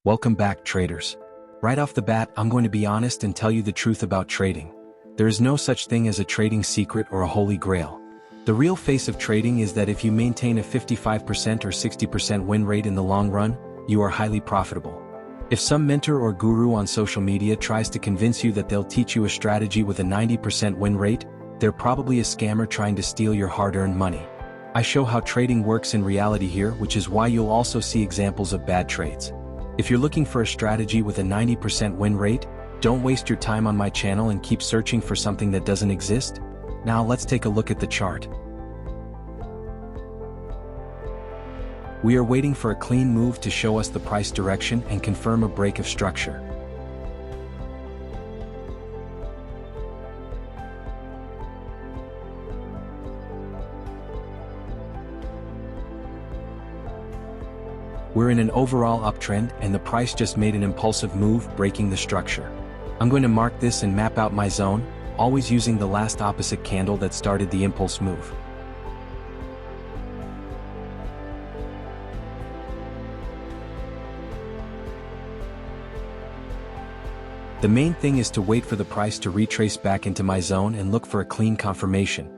Welcome back, traders. Right off the bat, I'm going to be honest and tell you the truth about trading. There is no such thing as a trading secret or a holy grail. The real face of trading is that if you maintain a 55% or 60% win rate in the long run, you are highly profitable. If some mentor or guru on social media tries to convince you that they'll teach you a strategy with a 90% win rate, they're probably a scammer trying to steal your hard-earned money. I show how trading works in reality here, which is why you'll also see examples of bad trades. If you're looking for a strategy with a 90% win rate, don't waste your time on my channel and keep searching for something that doesn't exist. Now let's take a look at the chart. We are waiting for a clean move to show us the price direction and confirm a break of structure. We're in an overall uptrend and the price just made an impulsive move, breaking the structure. I'm going to mark this and map out my zone, always using the last opposite candle that started the impulse move. The main thing is to wait for the price to retrace back into my zone and look for a clean confirmation.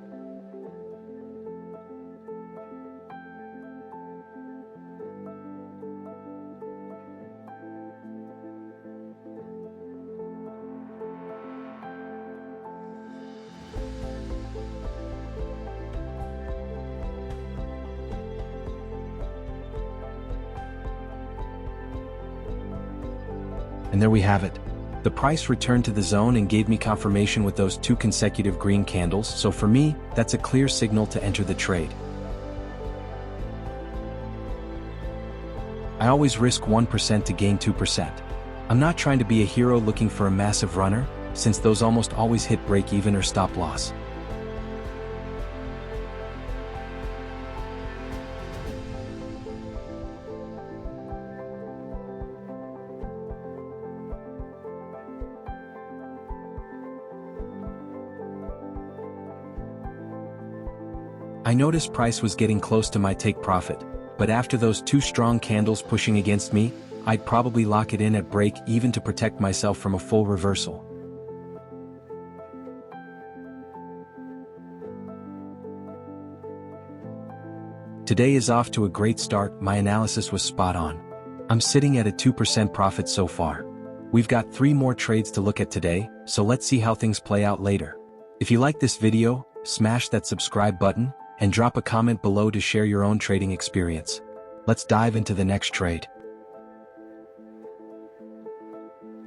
And there we have it. The price returned to the zone and gave me confirmation with those two consecutive green candles, so for me, that's a clear signal to enter the trade. I always risk 1% to gain 2%. I'm not trying to be a hero looking for a massive runner, since those almost always hit break even or stop loss. I noticed price was getting close to my take profit, but after those two strong candles pushing against me, I'd probably lock it in at break even to protect myself from a full reversal. Today is off to a great start. My analysis was spot on. I'm sitting at a 2% profit so far. We've got 3 more trades to look at today, so let's see how things play out later. If you like this video, smash that subscribe button, and drop a comment below to share your own trading experience. Let's dive into the next trade.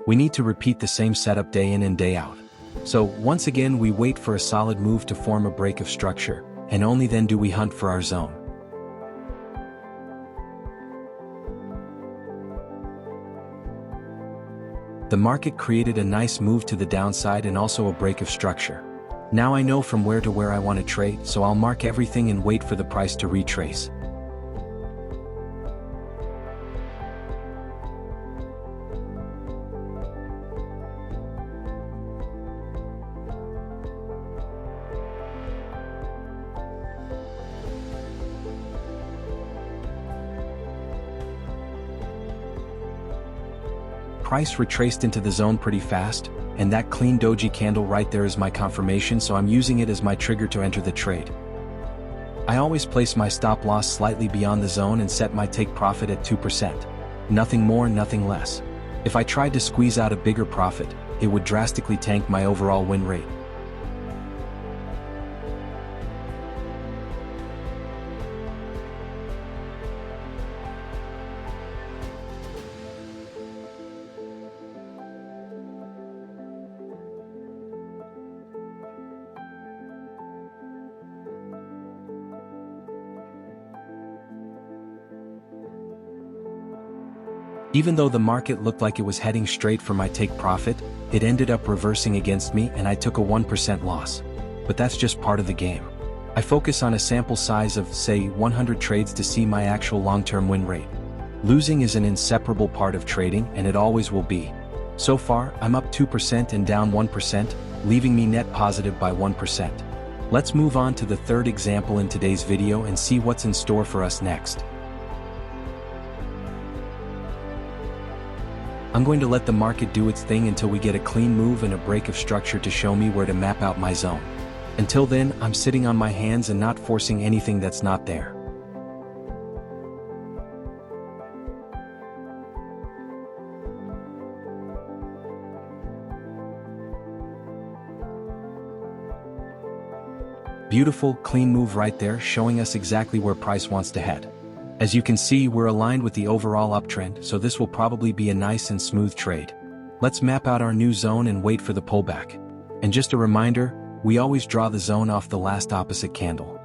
We need to repeat the same setup day in and day out. So, once again we wait for a solid move to form a break of structure, and only then do we hunt for our zone. The market created a nice move to the downside and also a break of structure. Now I know from where to where I want to trade, so I'll mark everything and wait for the price to retrace. Price retraced into the zone pretty fast, and that clean doji candle right there is my confirmation, so I'm using it as my trigger to enter the trade. I always place my stop loss slightly beyond the zone and set my take profit at 2%. Nothing more, nothing less. If I tried to squeeze out a bigger profit, it would drastically tank my overall win rate. Even though the market looked like it was heading straight for my take profit, it ended up reversing against me and I took a 1% loss. But that's just part of the game. I focus on a sample size of, say, 100 trades to see my actual long-term win rate. Losing is an inseparable part of trading and it always will be. So far, I'm up 2% and down 1%, leaving me net positive by 1%. Let's move on to the third example in today's video and see what's in store for us next. I'm going to let the market do its thing until we get a clean move and a break of structure to show me where to map out my zone. Until then, I'm sitting on my hands and not forcing anything that's not there. Beautiful, clean move right there, showing us exactly where price wants to head. As you can see, we're aligned with the overall uptrend, so this will probably be a nice and smooth trade. Let's map out our new zone and wait for the pullback. And just a reminder, we always draw the zone off the last opposite candle.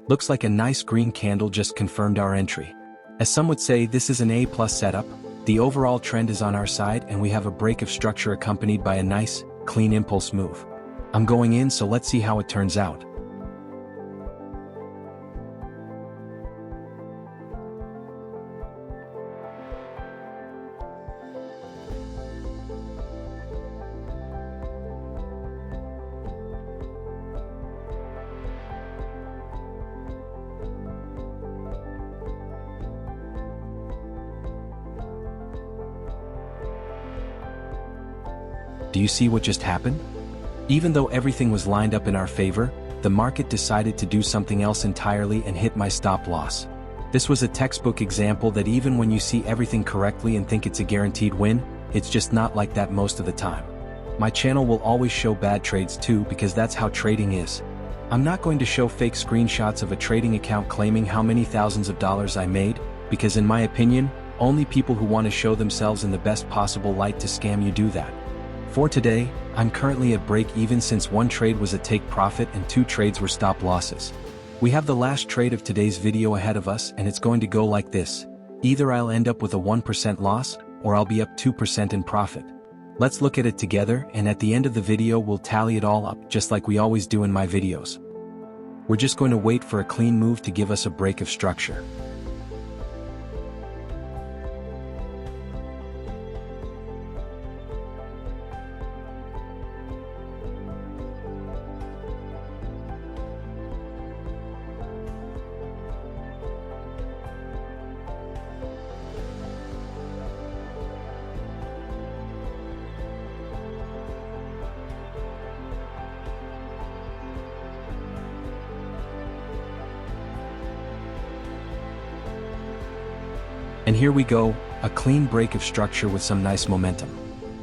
Looks like a nice green candle just confirmed our entry. As some would say, this is an A+ setup. The overall trend is on our side and we have a break of structure accompanied by a nice, clean impulse move. I'm going in, so let's see how it turns out. Do you see what just happened? Even though everything was lined up in our favor, the market decided to do something else entirely and hit my stop loss. This was a textbook example that even when you see everything correctly and think it's a guaranteed win, it's just not like that most of the time. My channel will always show bad trades too, because that's how trading is. I'm not going to show fake screenshots of a trading account claiming how many thousands of dollars I made, because in my opinion, only people who want to show themselves in the best possible light to scam you do that. For today, I'm currently at break even since one trade was a take profit and 2 trades were stop losses. We have the last trade of today's video ahead of us, and it's going to go like this. Either I'll end up with a 1% loss, or I'll be up 2% in profit. Let's look at it together, and at the end of the video we'll tally it all up, just like we always do in my videos. We're just going to wait for a clean move to give us a break of structure. And here we go, a clean break of structure with some nice momentum.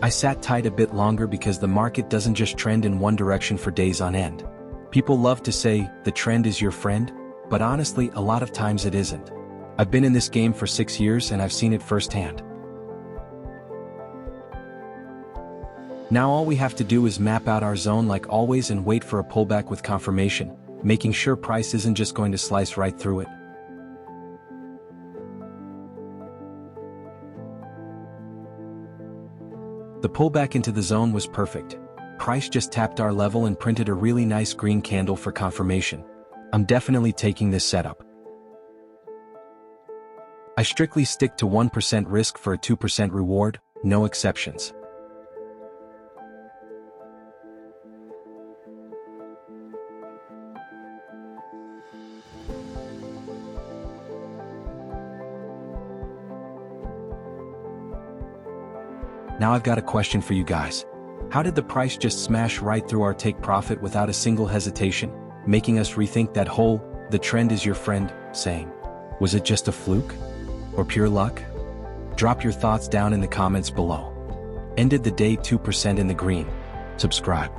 I sat tight a bit longer because the market doesn't just trend in one direction for days on end. People love to say, the trend is your friend, but honestly, a lot of times it isn't. I've been in this game for 6 years and I've seen it firsthand. Now all we have to do is map out our zone like always and wait for a pullback with confirmation, making sure price isn't just going to slice right through it. The pullback into the zone was perfect. Price just tapped our level and printed a really nice green candle for confirmation. I'm definitely taking this setup. I strictly stick to 1% risk for a 2% reward, no exceptions. Now I've got a question for you guys. How did the price just smash right through our take profit without a single hesitation, making us rethink that whole, the trend is your friend, saying? Was it just a fluke? Or pure luck? Drop your thoughts down in the comments below. Ended the day 2% in the green. Subscribe.